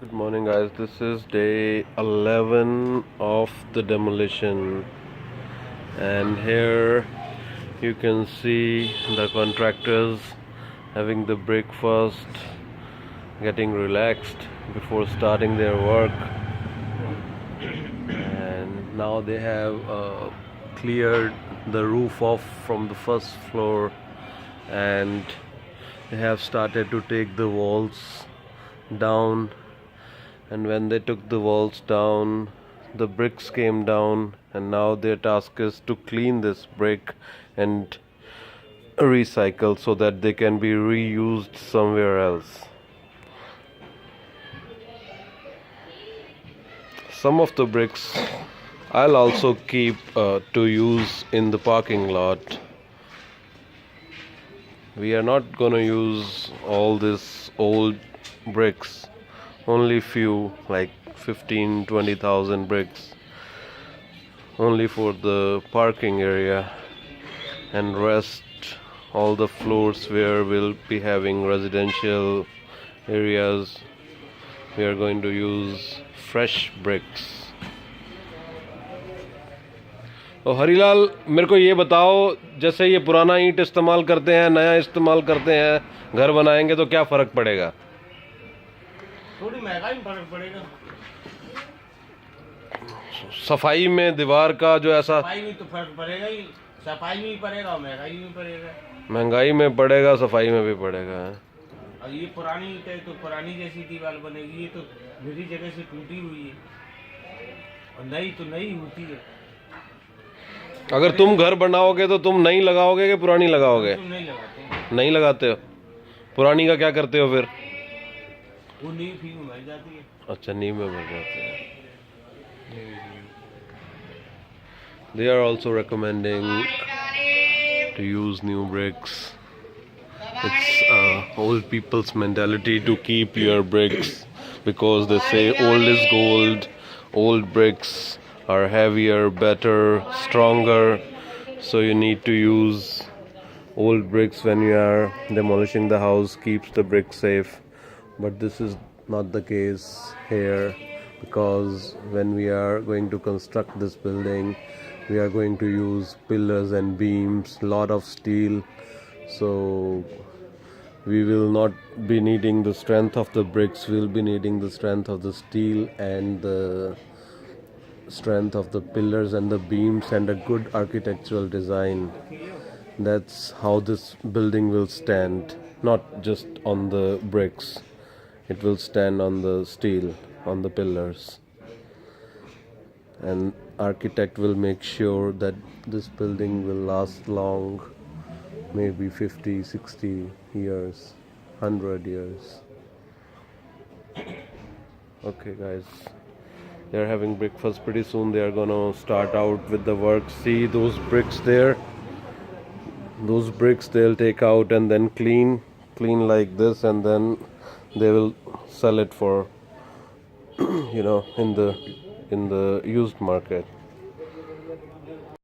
Good morning, guys. This is day 11 of the demolition, and here you can see the contractors having the breakfast, getting relaxed before starting their work. And now they have cleared the roof off from the first floor, and they have started to take the walls down. And when they took the walls down, the bricks came down, and now their task is to clean this brick and recycle so that they can be reused somewhere else. Some of the bricks I'll also keep to use in the parking lot. We are not gonna use all these old bricks, only few, like 15-20,000 bricks, only for the parking area, and rest all the floors where we'll be having residential areas, we are going to use fresh bricks. तो हरीलाल, मेरे को ये बताओ, जैसे ये पुराना ईंट इस्तेमाल करते हैं, नया इस्तेमाल करते हैं, घर बनाएंगे तो क्या फ़र्क पड़ेगा? थोड़ी महंगाई में फर्क पड़ेगा। सफाई में दीवार का जो ऐसा सफाई में तो फर्क पड़ेगा ही, सफाई में भी पड़ेगा और महंगाई में पड़ेगा। महंगाई में पड़ेगा, सफाई में भी पड़ेगा। और ये पुरानी ईंट है तो पुरानी जैसी दीवार बनेगी, ये तो मेरी जगह से टूटी हुई है और नई तो नई होती है। अगर तुम घर बनाओगे तो तुम नई लगाओगे कि पुरानी लगाओगे? तुम नहीं लगाते? नहीं लगाते हो। पुरानी का क्या करते हो फिर? वो नींव फीव में भर जाती है। अच्छा, नींव में भर जाते हैं। They are also recommending to use new bricks. It's old people's mentality to keep your bricks because they say old is gold. Old bricks are heavier, better, stronger. So you need to use old bricks when you are demolishing the house. Keeps the brick safe. But this is not the case here, because when we are going to construct this building, we are going to use pillars and beams, lot of steel, so we will not be needing the strength of the bricks, we'll be needing the strength of the steel and the strength of the pillars and the beams and a good architectural design. That's how this building will stand, not just on the bricks. It will stand on the steel, on the pillars. And architect will make sure that this building will last long, maybe 50, 60 years, 100 years. Okay, guys. They are having breakfast. Pretty soon they are gonna start out with the work. See those bricks there? Those bricks they'll take out and then clean like this, and then they will sell it for in the used market.